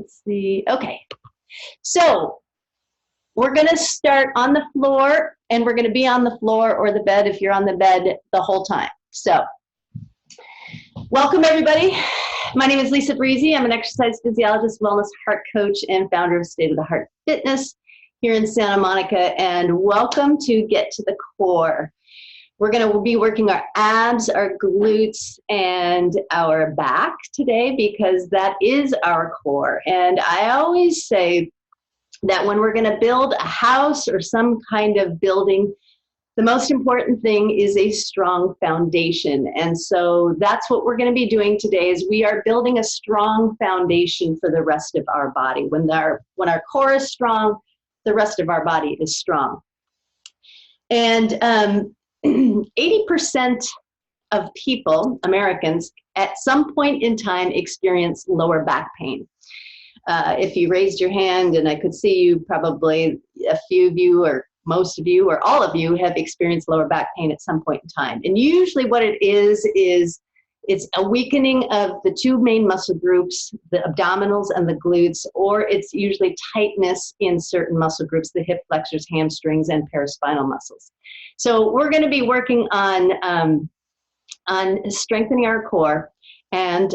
Let's see. Okay. So we're going to start on the floor, and we're going to be on the floor or the bed if you're on the bed the whole time. So welcome, everybody. My name is Lisa Brisse. I'm an exercise physiologist, wellness heart coach, and founder of State of the Heart Fitness here in Santa Monica. And welcome to Get to the Core. We're going to be working our abs, our glutes, and our back today because that is our core. And I always say that when we're going to build a house or some kind of building, the most important thing is a strong foundation. And so that's what we're going to be doing today is we are building a strong foundation for the rest of our body. When our core is strong, the rest of our body is strong. And 80% of people, Americans, at some point in time experience lower back pain. If you raised your hand, and I could see you, probably a few of you or most of you or all of you have experienced lower back pain at some point in time. And usually what it is it's a weakening of the two main muscle groups, the abdominals and the glutes, or it's usually tightness in certain muscle groups, the hip flexors, hamstrings, and paraspinal muscles. So we're going to be working on strengthening our core, and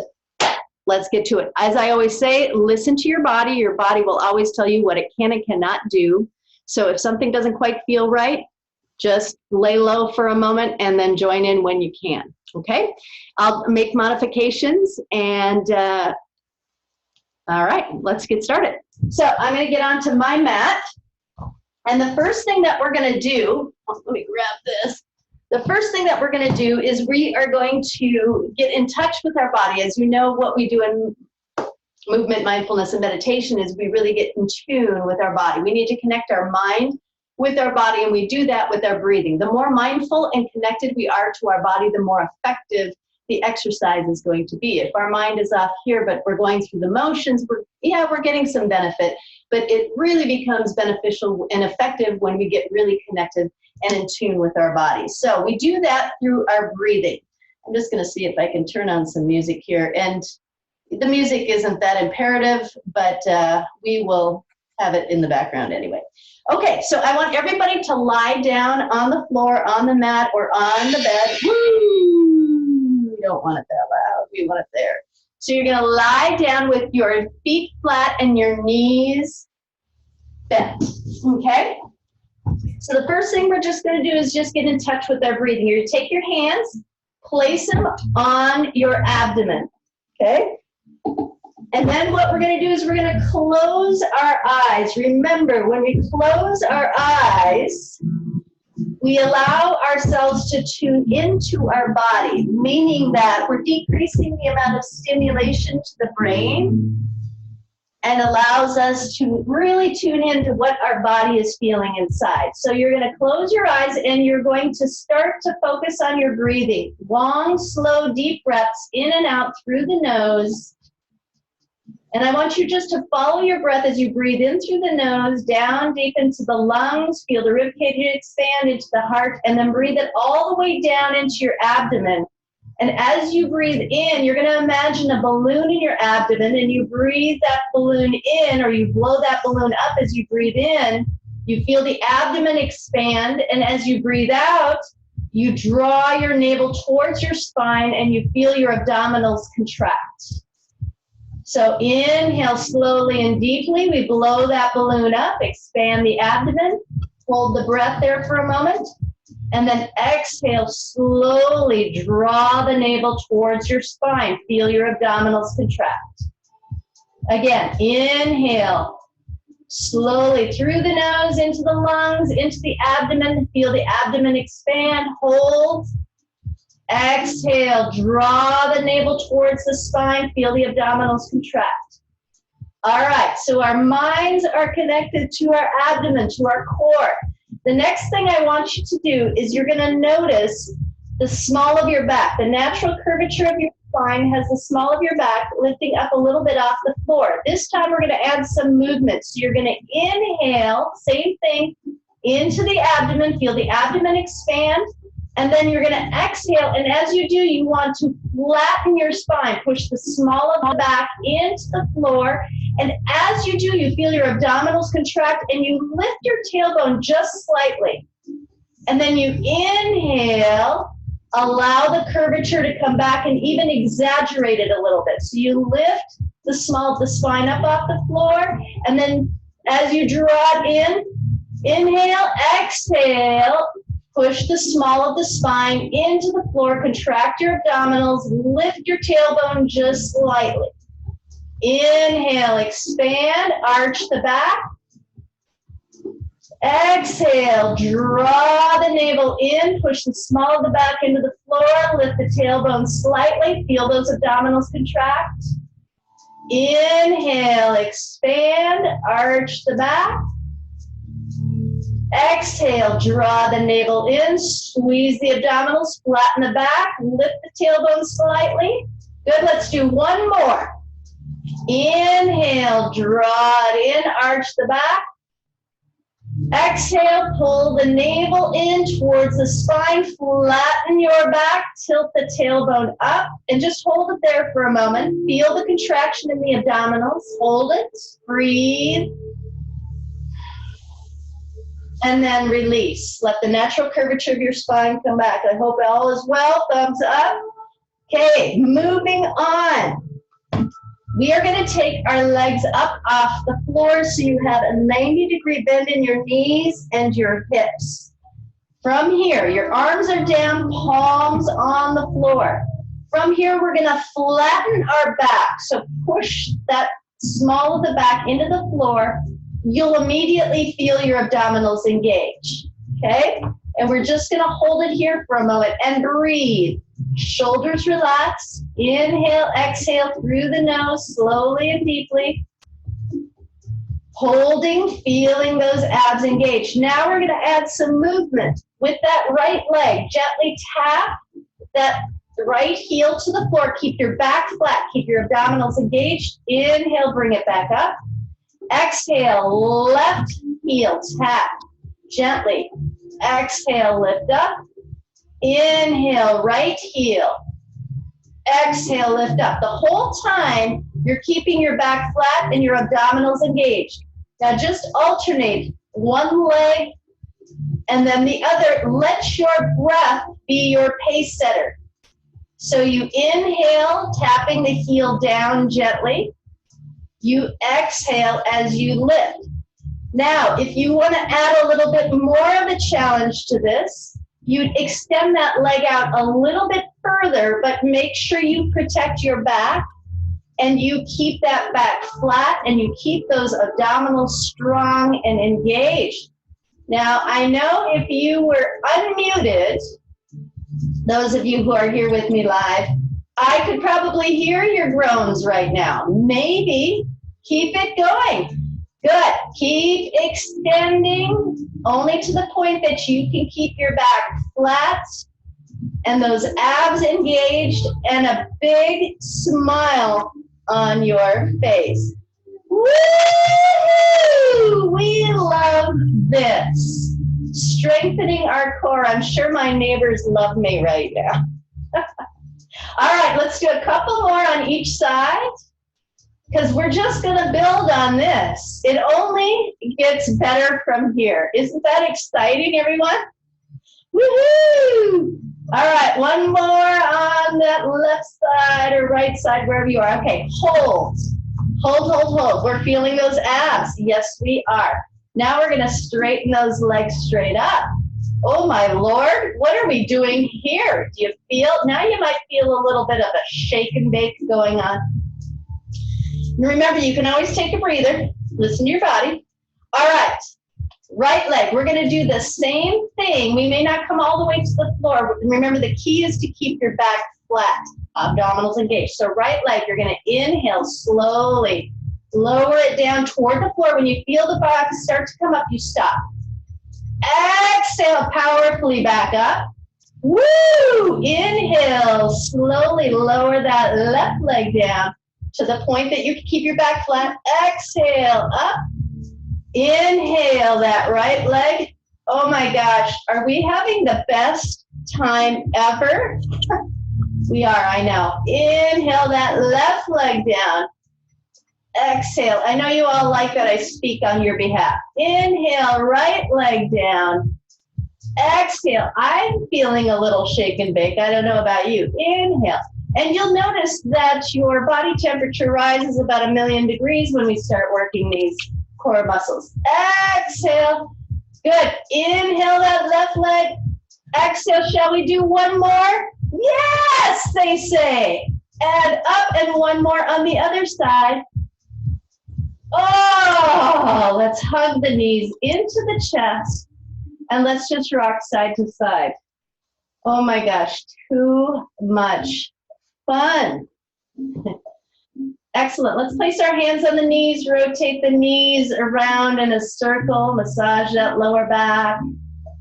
let's get to it. As I always say, listen to your body. Your body will always tell you what it can and cannot do. So if something doesn't quite feel right, just lay low for a moment and then join in when you can, okay? I'll make modifications, and all right, let's get started. So I'm gonna get onto my mat, and the first thing that we're gonna do, let me grab this. The first thing that we're gonna do is we are going to get in touch with our body. As you know, what we do in movement, mindfulness, and meditation is we really get in tune with our body. We need to connect our mind with our body, and we do that with our breathing. The more mindful and connected we are to our body, the more effective the exercise is going to be. If our mind is off here, but we're going through the motions, we're getting some benefit, but it really becomes beneficial and effective when we get really connected and in tune with our body. So we do that through our breathing. I'm just gonna see if I can turn on some music here. And the music isn't that imperative, but we will have it in the background anyway. Okay, so I want everybody to lie down on the floor, on the mat, or on the bed. Woo! We don't want it that loud, we want it there. So you're gonna lie down with your feet flat and your knees bent, okay? So the first thing we're just gonna do is just get in touch with our breathing. You're gonna take your hands, place them on your abdomen, okay? And then what we're going to do is we're going to close our eyes. Remember, when we close our eyes, we allow ourselves to tune into our body, meaning that we're decreasing the amount of stimulation to the brain and allows us to really tune into what our body is feeling inside. So you're going to close your eyes and you're going to start to focus on your breathing. Long, slow, deep breaths in and out through the nose. And I want you just to follow your breath as you breathe in through the nose, down deep into the lungs, feel the ribcage expand into the heart, and then breathe it all the way down into your abdomen. And as you breathe in, you're going to imagine a balloon in your abdomen, and you breathe that balloon in, or you blow that balloon up as you breathe in. You feel the abdomen expand, and as you breathe out, you draw your navel towards your spine, and you feel your abdominals contract. So inhale slowly and deeply. We blow that balloon up, expand the abdomen, hold the breath there for a moment, and then exhale slowly. Draw the navel towards your spine. Feel your abdominals contract. Again, inhale slowly through the nose, into the lungs, into the abdomen. Feel the abdomen expand. Hold. Exhale, draw the navel towards the spine, feel the abdominals contract. All right, so our minds are connected to our abdomen, to our core. The next thing I want you to do is you're gonna notice the small of your back. The natural curvature of your spine has the small of your back lifting up a little bit off the floor. This time we're gonna add some movement. So you're gonna inhale, same thing, into the abdomen, feel the abdomen expand. And then you're going to exhale. And as you do, you want to flatten your spine. Push the small of the back into the floor. And as you do, you feel your abdominals contract and you lift your tailbone just slightly. And then you inhale, allow the curvature to come back and even exaggerate it a little bit. So you lift the small of the spine up off the floor. And then as you draw it in, inhale, exhale, push the small of the spine into the floor, contract your abdominals, lift your tailbone just slightly. Inhale, expand, arch the back. Exhale, draw the navel in, push the small of the back into the floor, lift the tailbone slightly, feel those abdominals contract. Inhale, expand, arch the back. Exhale, draw the navel in, squeeze the abdominals, flatten the back, lift the tailbone slightly. Good, let's do one more. Inhale, draw it in, arch the back. Exhale, pull the navel in towards the spine, flatten your back, tilt the tailbone up, and just hold it there for a moment. Feel the contraction in the abdominals. Hold it, breathe, and then release. Let the natural curvature of your spine come back. I hope all is well. Thumbs up. Okay, moving on. We are going to take our legs up off the floor so you have a 90-degree bend in your knees and your hips. From here, your arms are down, palms on the floor. From here, we're going to flatten our back. So push that small of the back into the floor. You'll immediately feel your abdominals engage, okay? And we're just going to hold it here for a moment and breathe. Shoulders relax. Inhale, exhale through the nose, slowly and deeply. Holding, feeling those abs engage. Now we're going to add some movement. With that right leg, gently tap that right heel to the floor. Keep your back flat. Keep your abdominals engaged. Inhale, bring it back up. Exhale, left heel, tap gently. Exhale, lift up. Inhale, right heel. Exhale, lift up. The whole time, you're keeping your back flat and your abdominals engaged. Now just alternate one leg and then the other. Let your breath be your pace setter. So you inhale, tapping the heel down gently. You exhale as you lift. Now, if you want to add a little bit more of a challenge to this, you'd extend that leg out a little bit further, but make sure you protect your back and you keep that back flat and you keep those abdominals strong and engaged. Now, I know if you were unmuted, those of you who are here with me live, I could probably hear your groans right now. Maybe keep it going. Good. Keep extending only to the point that you can keep your back flat and those abs engaged and a big smile on your face. Woo! We love this. Strengthening our core. I'm sure my neighbors love me right now. All right, let's do a couple more on each side because we're just going to build on this. It only gets better from here. Isn't that exciting, everyone? Woohoo! All right, one more on that left side or right side, wherever you are. Okay, hold. Hold, hold, hold. We're feeling those abs. Yes, we are. Now we're going to straighten those legs straight up. Oh, my Lord, what are we doing here? Do you feel? Now you might feel a little bit of a shake and bake going on. And remember, you can always take a breather. Listen to your body. All right, right leg. We're going to do the same thing. We may not come all the way to the floor. Remember, the key is to keep your back flat, abdominals engaged. So right leg, you're going to inhale slowly. Lower it down toward the floor. When you feel the back start to come up, you stop. Exhale, powerfully back up. Woo! Inhale, slowly lower that left leg down to the point that you can keep your back flat. Exhale, up. Inhale that right leg. Oh my gosh, are we having the best time ever. We are, I know. Inhale that left leg down. Exhale. I know you all like that I speak on your behalf. Inhale, right leg down. Exhale. I'm feeling a little shake and bake. I don't know about you. Inhale. And you'll notice that your body temperature rises about 1,000,000 degrees when we start working these core muscles. Exhale. Good. Inhale that left leg. Exhale. Shall we do one more? Yes, they say. And up, and one more on the other side. Oh, let's hug the knees into the chest, and let's just rock side to side. Oh my gosh, too much fun. Excellent. Let's place our hands on the knees, rotate the knees around in a circle, massage that lower back,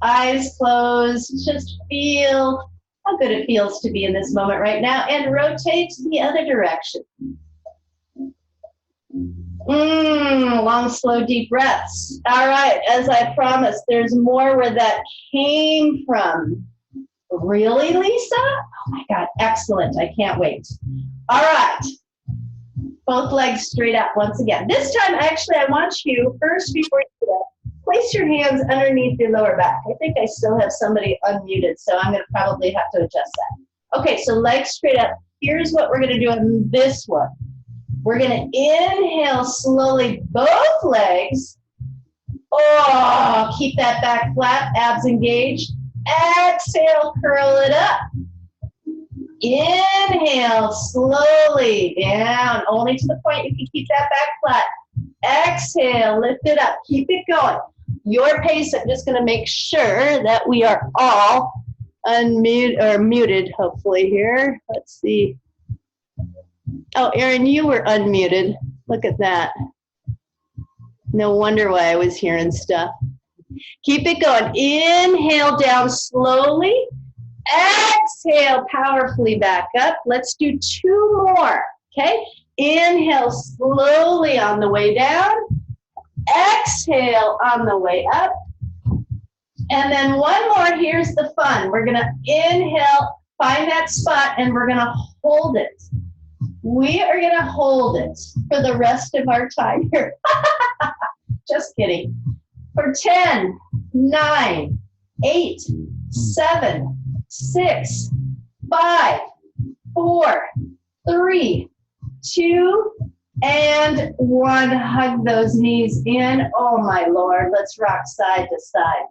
eyes closed, just feel how good it feels to be in this moment right now, and rotate the other direction. Long, slow, deep breaths. All right, as I promised, there's more where that came from. Really, Lisa? Oh my God, excellent. I can't wait. All right. Both legs straight up once again. This time, actually, I want you, first, before you do that, place your hands underneath your lower back. I think I still have somebody unmuted, so I'm going to probably have to adjust that. Okay, so legs straight up. Here's what we're going to do on this one. We're going to inhale slowly, both legs. Oh, keep that back flat, abs engaged. Exhale, curl it up. Inhale slowly down, only to the point you can keep that back flat. Exhale, lift it up, keep it going. Your pace, I'm just going to make sure that we are all muted, hopefully here. Let's see. Oh, Erin, you were unmuted. Look at that. No wonder why I was hearing stuff. Keep it going. Inhale down slowly. Exhale powerfully back up. Let's do two more, okay? Inhale slowly on the way down. Exhale on the way up. And then one more. Here's the fun. We're going to inhale, find that spot, and we're going to hold it. We are going to hold it for the rest of our time here. Just kidding. For 10, 9, 8, 7, 6, 5, 4, 3, 2, and 1. Hug those knees in. Oh my Lord, let's rock side to side.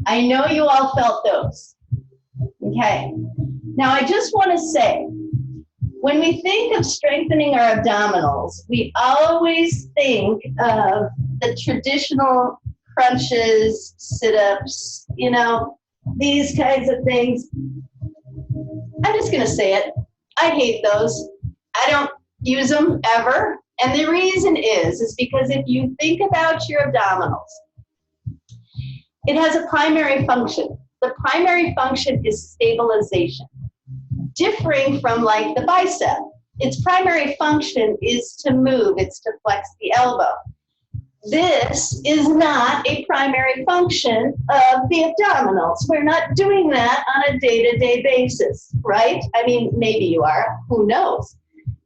I know you all felt those. Okay. Now I just want to say, when we think of strengthening our abdominals, we always think of the traditional crunches, sit-ups, you know, these kinds of things. I'm just going to say it. I hate those. I don't use them ever. And the reason is because if you think about your abdominals, it has a primary function. The primary function is stabilization, differing from like the bicep. Its primary function is to move. It's to flex the elbow. This is not a primary function of the abdominals. We're not doing that on a day-to-day basis, right? I mean, maybe you are, who knows?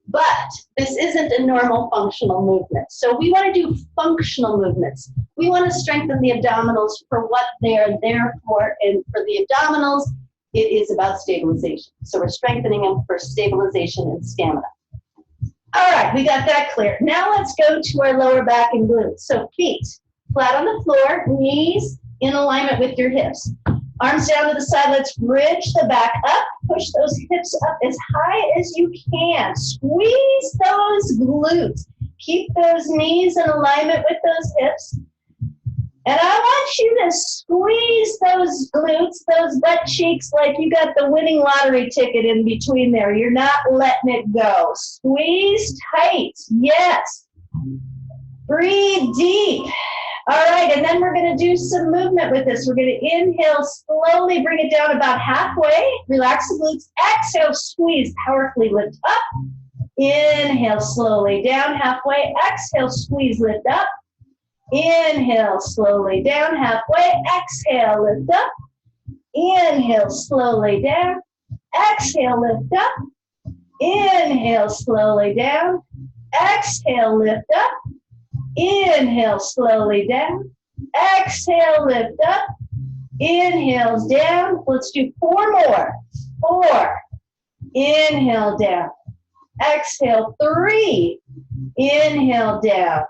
But this isn't a normal functional movement. So we want to do functional movements. We want to strengthen the abdominals for what they are there for. And for the abdominals, it is about stabilization. So we're strengthening them for stabilization and stamina. All right, we got that clear. Now let's go to our lower back and glutes. So feet flat on the floor, knees in alignment with your hips. Arms down to the side. Let's bridge the back up. Push those hips up as high as you can. Squeeze those glutes. Keep those knees in alignment with those hips. And I want you to squeeze those glutes, those butt cheeks, like you got the winning lottery ticket in between there. You're not letting it go. Squeeze tight. Yes. Breathe deep. All right, and then we're going to do some movement with this. We're going to inhale, slowly bring it down about halfway. Relax the glutes. Exhale, squeeze, powerfully lift up. Inhale, slowly down halfway. Exhale, squeeze, lift up. Inhale, slowly down halfway. Exhale, lift up. Inhale, slowly down. Exhale, lift up. Inhale, slowly down. Exhale, lift up. Inhale, slowly down. Exhale, lift up. Inhales down. Let's do 4 more. 4. Inhale down. Exhale, 3. Inhale down.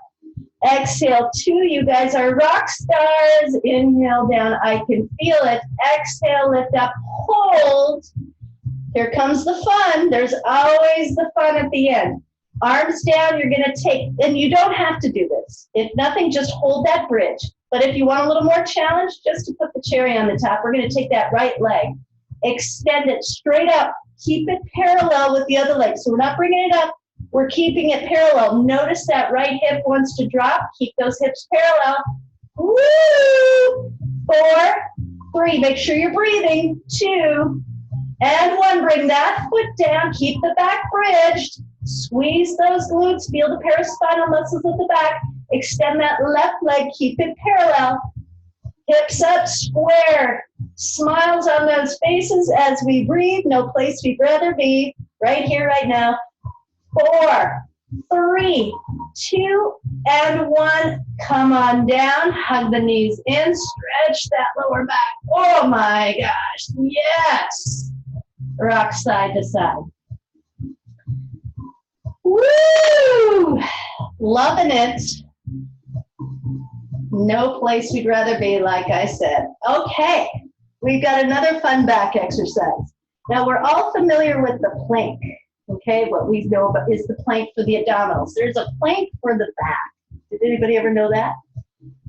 Exhale, 2. You guys are rock stars. Inhale down. I can feel it. Exhale, lift up. Hold. Here comes the fun. There's always the fun at the end. Arms down. You're going to take, and you don't have to do this. If nothing, just hold that bridge. But if you want a little more challenge, just to put the cherry on the top, we're going to take that right leg. Extend it straight up. Keep it parallel with the other leg. So we're not bringing it up. We're keeping it parallel. Notice that right hip wants to drop. Keep those hips parallel. Woo! 4, 3. Make sure you're breathing. 2, and 1. Bring that foot down. Keep the back bridged. Squeeze those glutes. Feel the paraspinal muscles at the back. Extend that left leg. Keep it parallel. Hips up, square. Smiles on those faces as we breathe. No place we'd rather be. Right here, right now. 4, 3, 2, and 1. Come on down. Hug the knees in. Stretch that lower back. Oh my gosh. Yes. Rock side to side. Woo! Loving it. No place we'd rather be, like I said. Okay, we've got another fun back exercise. Now, we're all familiar with the plank. Okay, what we know about is the plank for the abdominals. There's a plank for the back. Did anybody ever know that?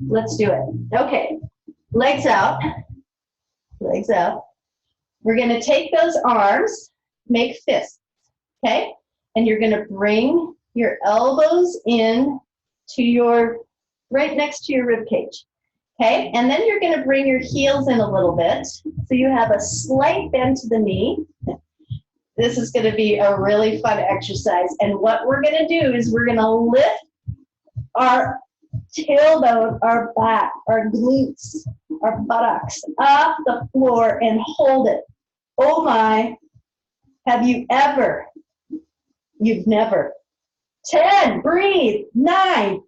Let's do it. Okay, legs out. Legs out. We're going to take those arms, make fists, okay? And you're going to bring your elbows in to your, right next to your rib cage, okay? And then you're going to bring your heels in a little bit. So you have a slight bend to the knee. This is going to be a really fun exercise. And what we're going to do is we're going to lift our tailbone, our back, our glutes, our buttocks off the floor and hold it. Oh my, have you ever? You've never. 10, breathe. 9,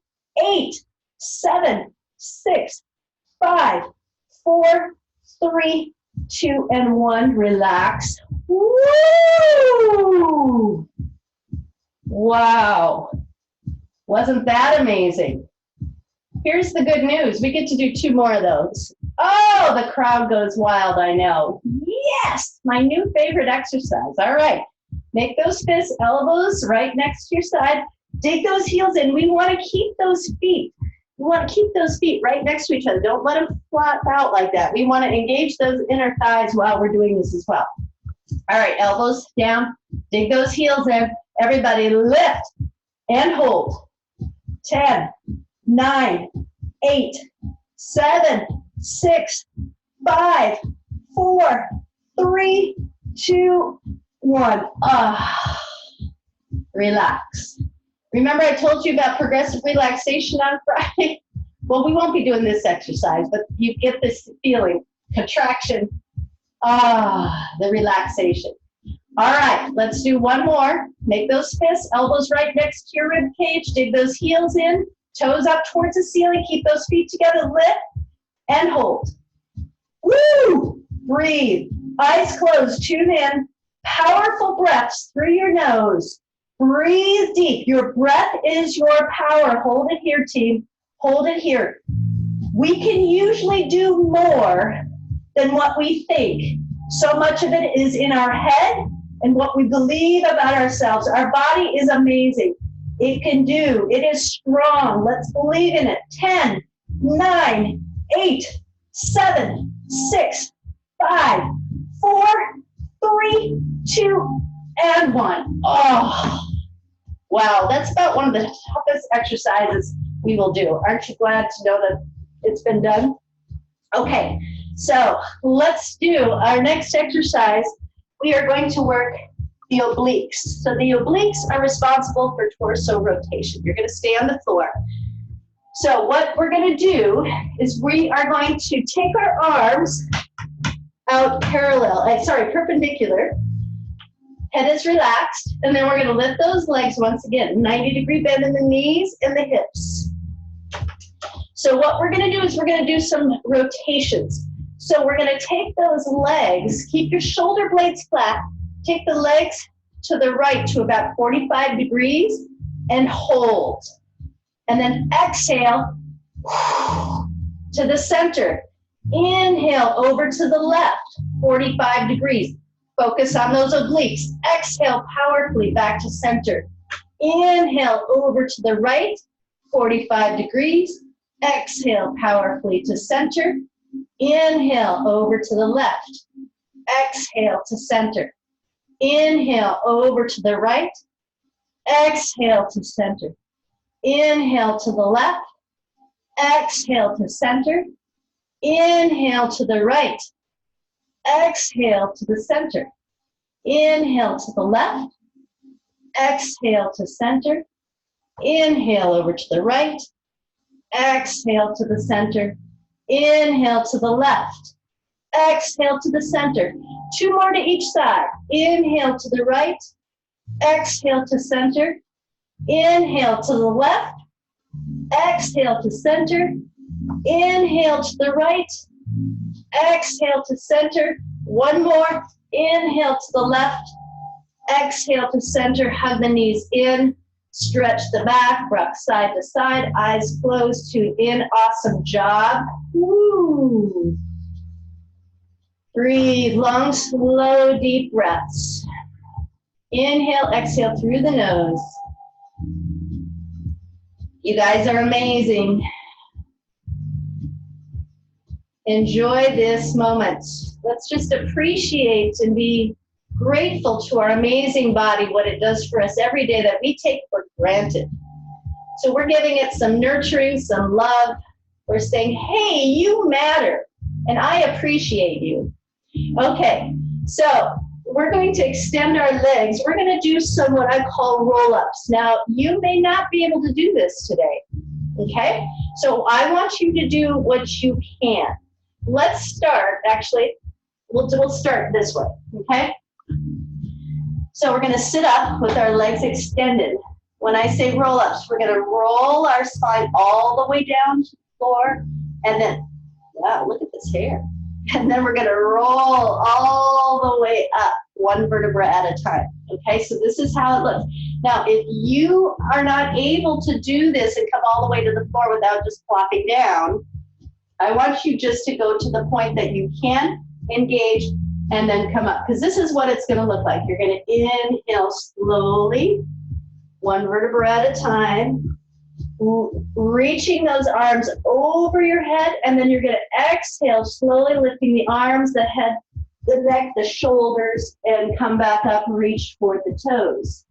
8, 7, 6, 5, 4, 3, 2, and 1. Relax. Woo! Wow. Wasn't that amazing? Here's the good news. We get to do 2 more of those. Oh, the crowd goes wild, I know. Yes, my new favorite exercise. All right. Make those fists, elbows right next to your side. Dig those heels in. We want to keep those feet. We want to keep those feet right next to each other. Don't let them flop out like that. We want to engage those inner thighs while we're doing this as well. All right, elbows down. Dig those heels in. Everybody lift and hold. 10, 9, 8, 7, 6, 5, 4, 3, 2, 1. Relax. Remember I told you about progressive relaxation on Friday? Well, we won't be doing this exercise, but you get this feeling, contraction, the relaxation. All right, let's do 1 more. Make those fists, elbows right next to your rib cage. Dig those heels in, toes up towards the ceiling. Keep those feet together, lift and hold. Woo! Breathe. Eyes closed, tune in. Powerful breaths through your nose. Breathe deep. Your breath is your power. Hold it here, team. Hold it here. We can usually do more than what we think. So much of it is in our head and what we believe about ourselves. Our body is amazing. It can do. It is strong. Let's believe in it. 10, 9, 8, 7, 6, 5, 4, 3, 2, and 1. Oh, wow. That's about one of the toughest exercises we will do. Aren't you glad to know that it's been done? Okay, so let's do our next exercise. We are going to work the obliques. So the obliques are responsible for torso rotation. You're going to stay on the floor. So what we're going to do is we are going to take our arms out parallel, sorry, perpendicular. Head is relaxed, and then we're going to lift those legs once again. 90-degree bend in the knees and the hips. So what we're going to do is we're going to do some rotations. So we're going to take those legs, keep your shoulder blades flat, take the legs to the right to about 45 degrees and hold. And then exhale to the center. Inhale over to the left, 45 degrees. Focus on those obliques. Exhale powerfully back to center. Inhale over to the right, 45 degrees. Exhale powerfully to center. Inhale over to the left. Exhale to center. Inhale over to the right. Exhale to center. Inhale to the left. Exhale to center. Inhale to the right. Exhale to the center. Inhale to the left. Exhale to center. Inhale over to the right. Exhale to the center. Inhale to the left. Exhale to the center. 2 more to each side. Inhale to the right. Exhale to center. Inhale to the left. Exhale to center. Inhale to the right. Exhale to center. 1 more. Inhale to the left. Exhale to center. Hug the knees in. Stretch the back. Rock side to side. Eyes closed. Tune in. Awesome job. Woo. Breathe. Long, slow, deep breaths. Inhale, exhale through the nose. You guys are amazing. Enjoy this moment. Let's just appreciate and be grateful to our amazing body, what it does for us every day that we take for granted. So we're giving it some nurturing, some love. We're saying, hey, you matter, and I appreciate you. Okay, so we're going to extend our legs. We're going to do some what I call roll-ups. Now, you may not be able to do this today, okay? So I want you to do what you can. Let's start, actually, we'll start this way, okay? So we're going to sit up with our legs extended. When I say roll-ups, we're going to roll our spine all the way down to the floor, and then, wow, look at this hair. And then we're going to roll all the way up, 1 vertebra at a time. Okay, so this is how it looks. Now, if you are not able to do this and come all the way to the floor without just flopping down, I want you just to go to the point that you can engage and then come up. Because this is what it's going to look like. You're going to inhale slowly, 1 vertebra at a time. Reaching those arms over your head, and then you're going to exhale, slowly lifting the arms, the head, the neck, the shoulders, and come back up and reach toward the toes.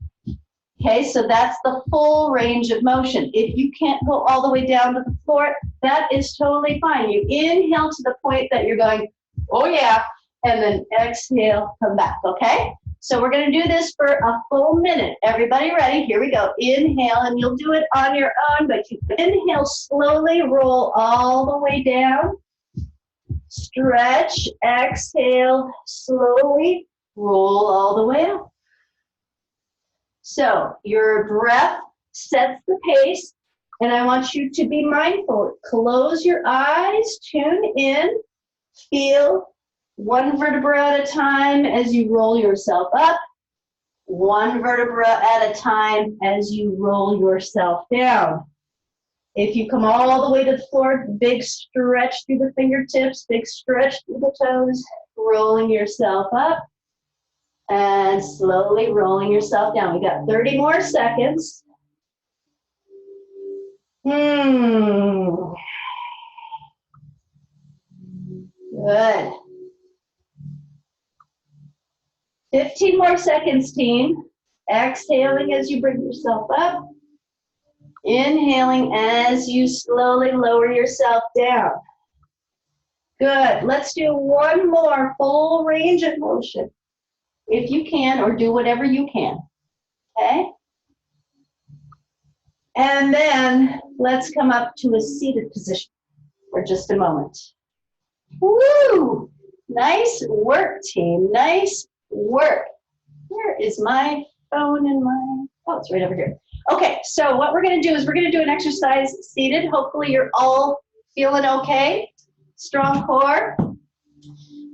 Okay, so that's the full range of motion. If you can't go all the way down to the floor, that is totally fine. You inhale to the point that you're going, oh yeah, and then exhale, come back, okay? So we're going to do this for a full minute. Everybody ready? Here we go. Inhale, and you'll do it on your own, but you inhale slowly, roll all the way down. Stretch, exhale, slowly, roll all the way up. So your breath sets the pace, and I want you to be mindful. Close your eyes, tune in, feel 1 vertebra at a time as you roll yourself up, 1 vertebra at a time as you roll yourself down. If you come all the way to the floor, big stretch through the fingertips, big stretch through the toes, rolling yourself up, and slowly rolling yourself down. We got 30 more seconds. Good. 15 more seconds, team. Exhaling as you bring yourself up. Inhaling as you slowly lower yourself down. Good. Let's do 1 more full range of motion, if you can, or do whatever you can. Okay? And then let's come up to a seated position for just a moment. Woo! Nice work, team. Nice work. Where is my phone and my, oh, it's right over here. Okay, so what we're gonna do is we're gonna do an exercise seated. Hopefully you're all feeling okay. Strong core.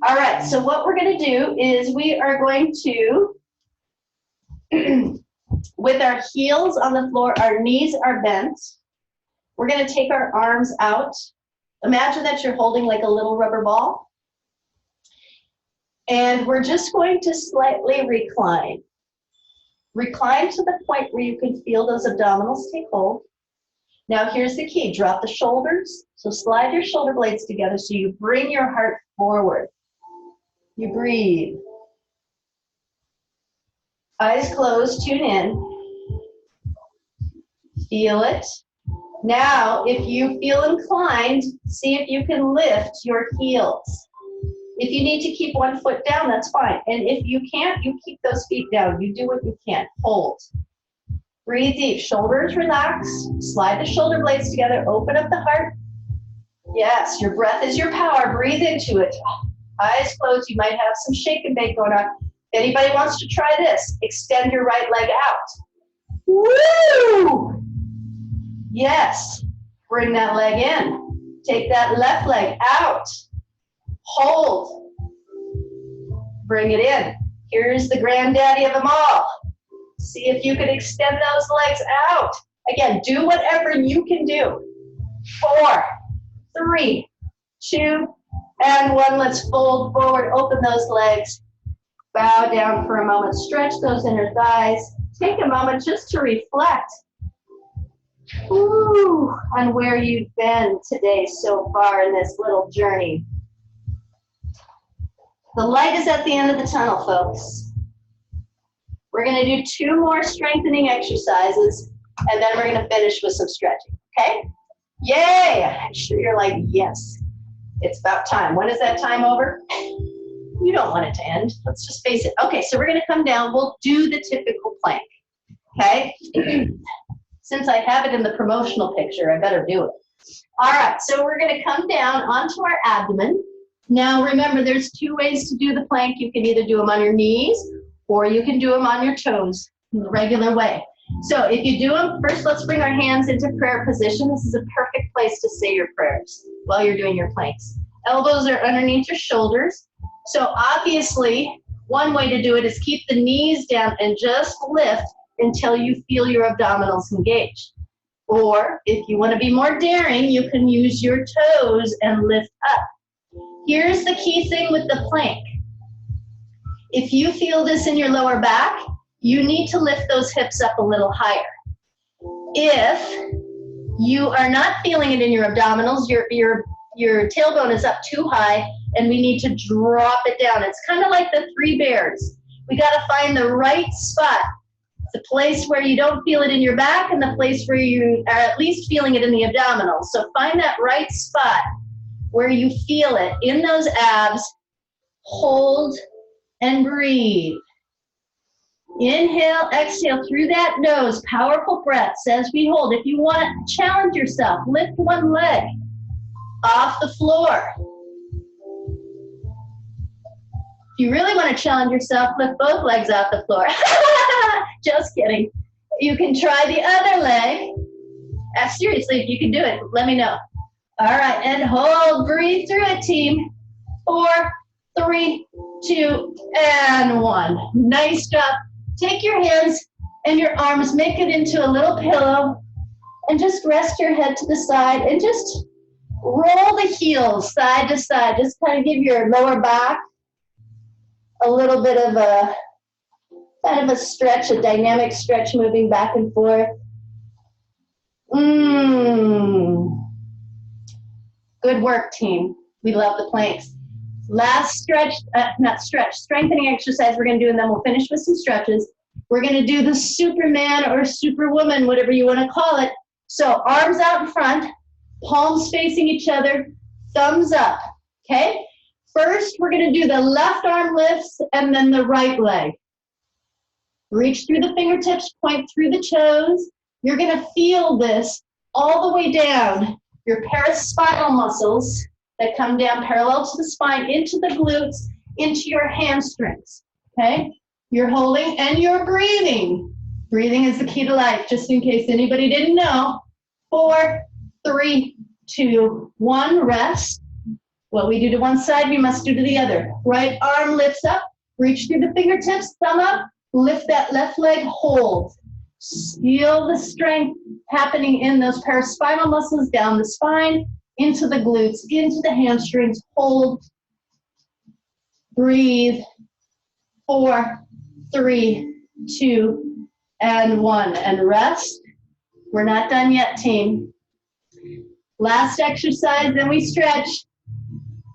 All right, so what we're gonna do is we are going to, with our heels on the floor, our knees are bent. We're gonna take our arms out. Imagine that you're holding like a little rubber ball. And we're just going to slightly recline. Recline to the point where you can feel those abdominals take hold. Now here's the key, drop the shoulders. So slide your shoulder blades together so you bring your heart forward. You breathe. Eyes closed, tune in. Feel it. Now, if you feel inclined, see if you can lift your heels. If you need to keep one foot down, that's fine. And if you can't, you keep those feet down. You do what you can. Hold. Breathe deep. Shoulders relax. Slide the shoulder blades together. Open up the heart. Yes, your breath is your power. Breathe into it. Eyes closed. You might have some shake and bake going on. If anybody wants to try this, extend your right leg out. Woo! Yes. Bring that leg in. Take that left leg out. Hold. Bring it in. Here's the granddaddy of them all. See if you can extend those legs out. Again, do whatever you can do. 4, 3, 2, and 1. Let's fold forward. Open those legs. Bow down for a moment. Stretch those inner thighs. Take a moment just to reflect. Ooh, on where you've been today so far in this little journey. The light is at the end of the tunnel, folks. We're going to do 2 more strengthening exercises, and then we're going to finish with some stretching, okay? Yay! I'm sure you're like, yes, it's about time. When is that time over? You don't want it to end. Let's just face it. Okay, so we're going to come down. We'll do the typical plank, okay? Since I have it in the promotional picture, I better do it. All right, so we're going to come down onto our abdomen. Now remember, there's 2 ways to do the plank. You can either do them on your knees or you can do them on your toes in the regular way. So if you do them, first let's bring our hands into prayer position. This is a perfect place to say your prayers while you're doing your planks. Elbows are underneath your shoulders. So obviously, one way to do it is keep the knees down and just lift until you feel your abdominals engaged. Or if you want to be more daring, you can use your toes and lift up. Here's the key thing with the plank. If you feel this in your lower back, you need to lift those hips up a little higher. If you are not feeling it in your abdominals, your tailbone is up too high, and we need to drop it down. It's kind of like the 3 bears. We got to find the right spot, the place where you don't feel it in your back and the place where you are at least feeling it in the abdominals. So find that right spot where you feel it in those abs. Hold and breathe. Inhale, exhale through that nose. Powerful breaths as we hold. If you want to challenge yourself, lift one leg off the floor. If you really want to challenge yourself, lift both legs off the floor. Just kidding. You can try the other leg. Seriously, if you can do it, let me know. All right, and hold. Breathe through it, team. 4, 3, 2, and 1. Nice job. Take your hands and your arms, make it into a little pillow, and just rest your head to the side and just roll the heels side to side. Just kind of give your lower back a little bit of a kind of a stretch, a dynamic stretch moving back and forth. Good work, team. We love the planks. Last stretch, strengthening exercise we're going to do, and then we'll finish with some stretches. We're going to do the Superman or Superwoman, whatever you want to call it. So arms out in front, palms facing each other, thumbs up, okay? First, we're going to do the left arm lifts and then the right leg. Reach through the fingertips, point through the toes. You're going to feel this all the way down your paraspinal muscles that come down parallel to the spine, into the glutes, into your hamstrings, okay? You're holding and you're breathing. Breathing is the key to life, just in case anybody didn't know. 4, 3, 2, 1, rest. What we do to one side, we must do to the other. Right arm lifts up, reach through the fingertips, thumb up, lift that left leg, hold. Feel the strength happening in those paraspinal muscles down the spine, into the glutes, into the hamstrings, hold, breathe, 4, 3, 2, and 1, and rest. We're not done yet, team. Last exercise, then we stretch.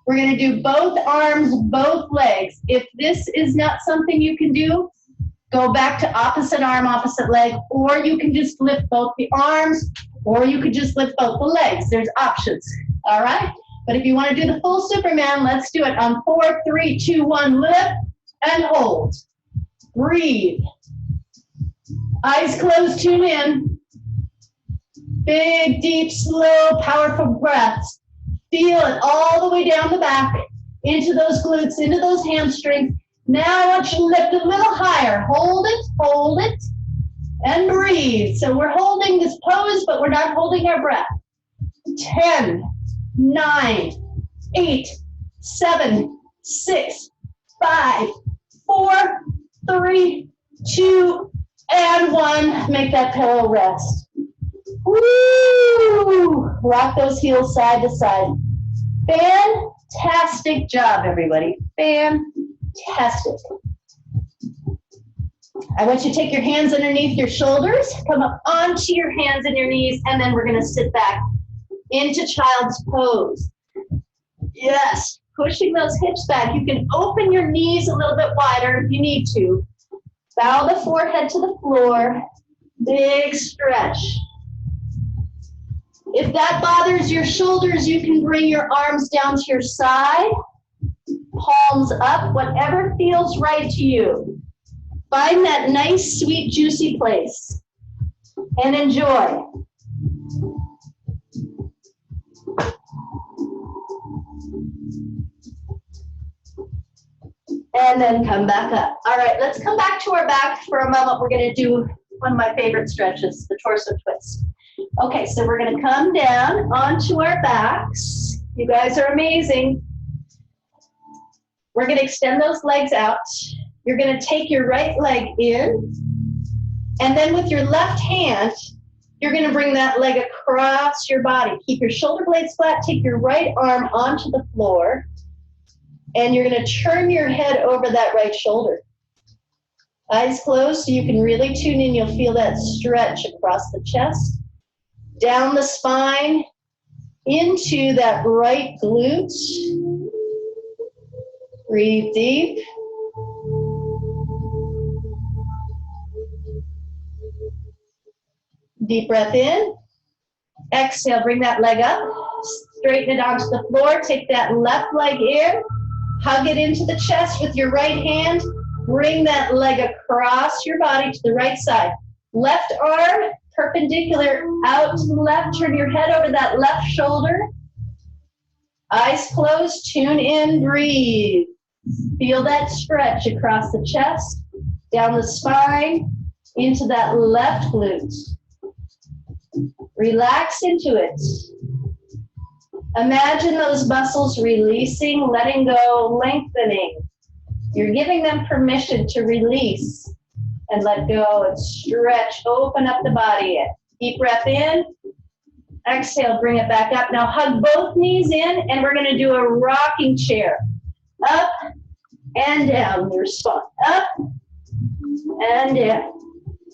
We're gonna do both arms, both legs. If this is not something you can do, go back to opposite arm, opposite leg, or you can just lift both the arms, or you could just lift both the legs. There's options, all right? But if you wanna do the full Superman, let's do it on 4, 3, 2, 1, lift and hold. Breathe. Eyes closed, tune in. Big, deep, slow, powerful breaths. Feel it all the way down the back, into those glutes, into those hamstrings. Now I want you to lift a little higher. Hold it, and breathe. So we're holding this pose, but we're not holding our breath. 10, 9, 8, 7, 6, 5, 4, 3, 2, and 1. Make that pillow rest. Woo! Rock those heels side to side. Fantastic job, everybody. Fantastic. I want you to take your hands underneath your shoulders, come up onto your hands and your knees, and then we're going to sit back into child's pose. Yes, pushing those hips back. You can open your knees a little bit wider if you need to. Bow the forehead to the floor. Big stretch. If that bothers your shoulders, you can bring your arms down to your side, palms up, whatever feels right to you. Find that nice, sweet, juicy place and enjoy. And then come back up. All right, let's come back to our back for a moment. We're going to do one of my favorite stretches, the torso twist. Okay, so we're going to come down onto our backs. You guys are amazing. We're going to extend those legs out. You're going to take your right leg in, and then with your left hand, you're going to bring that leg across your body. Keep your shoulder blades flat. Take your right arm onto the floor, and you're going to turn your head over that right shoulder. Eyes closed so you can really tune in. You'll feel that stretch across the chest, down the spine, into that right glute. Breathe deep. Deep breath in. Exhale, bring that leg up. Straighten it onto the floor. Take that left leg in. Hug it into the chest with your right hand. Bring that leg across your body to the right side. Left arm perpendicular out to the left. Turn your head over that left shoulder. Eyes closed. Tune in. Breathe. Feel that stretch across the chest, down the spine, into that left glute. Relax into it. Imagine those muscles releasing, letting go, lengthening. You're giving them permission to release and let go and stretch. Open up the body. Deep breath in. Exhale, bring it back up. Now hug both knees in, and we're going to do a rocking chair. Up and down your spine. Up and down.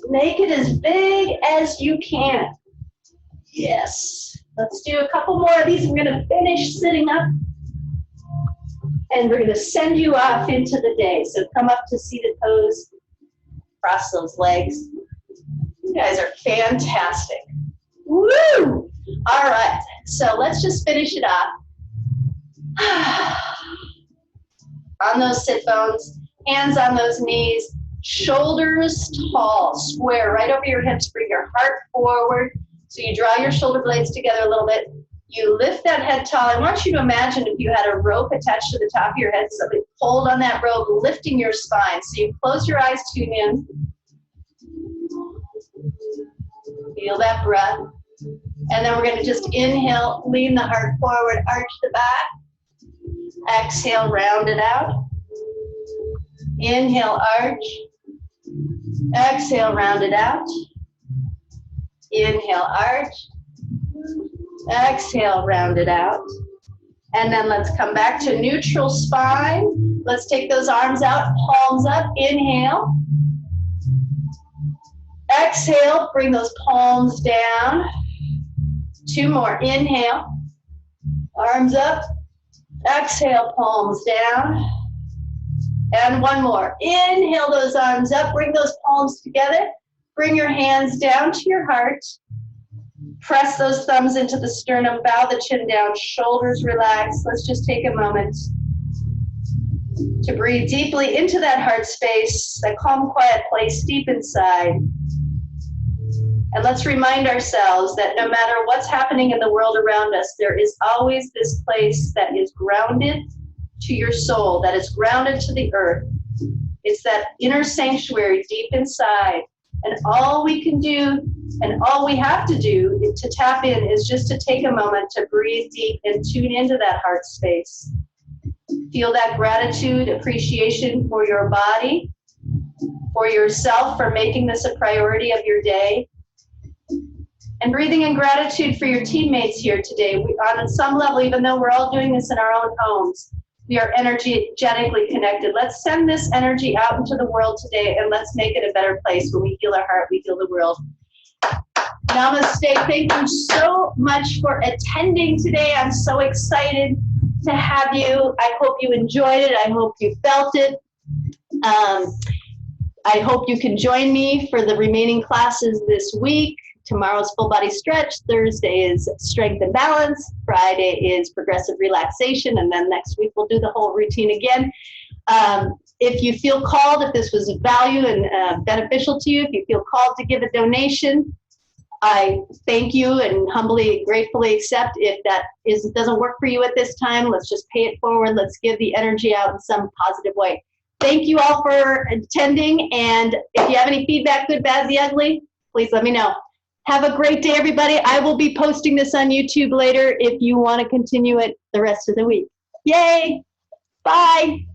Make it as big as you can. Yes. Let's do a couple more of these. We're going to finish sitting up, and we're going to send you off into the day. So come up to seated pose. Cross those legs. You guys are fantastic. Woo! All right. So let's just finish it off. On those sit bones, hands on those knees, shoulders tall, square, right over your hips. Bring your heart forward. So you draw your shoulder blades together a little bit. You lift that head tall. I want you to imagine if you had a rope attached to the top of your head, somebody pulled on that rope, lifting your spine. So you close your eyes, tune in. Feel that breath. And then we're going to just inhale, lean the heart forward, arch the back. Exhale, round it out. Inhale, arch. Exhale, round it out. Inhale, arch. Exhale, round it out. And then let's come back to neutral spine. Let's take those arms out, palms up. Inhale. Exhale, bring those palms down. 2 more. Inhale. Arms up. Exhale, palms down. And 1 more. Inhale those arms up. Bring those palms together. Bring your hands down to your heart. Press those thumbs into the sternum. Bow the chin down. Shoulders relax. Let's just take a moment to breathe deeply into that heart space, that calm, quiet place deep inside. And let's remind ourselves that no matter what's happening in the world around us, there is always this place that is grounded to your soul, that is grounded to the earth. It's that inner sanctuary deep inside. And all we can do and all we have to do to tap in is just to take a moment to breathe deep and tune into that heart space. Feel that gratitude, appreciation for your body, for yourself, for making this a priority of your day. And breathing in gratitude for your teammates here today. On some level, even though we're all doing this in our own homes, we are energetically connected. Let's send this energy out into the world today, and let's make it a better place. When we heal our heart, we heal the world. Namaste. Thank you so much for attending today. I'm so excited to have you. I hope you enjoyed it. I hope you felt it. I hope you can join me for the remaining classes this week. Tomorrow's full body stretch. Thursday is strength and balance. Friday is progressive relaxation. And then next week we'll do the whole routine again. If you feel called, if this was of value and beneficial to you, if you feel called to give a donation, I thank you and humbly, gratefully accept. If that doesn't work for you at this time, let's just pay it forward. Let's give the energy out in some positive way. Thank you all for attending. And if you have any feedback, good, bad, the ugly, please let me know. Have a great day, everybody. I will be posting this on YouTube later if you want to continue it the rest of the week. Yay! Bye!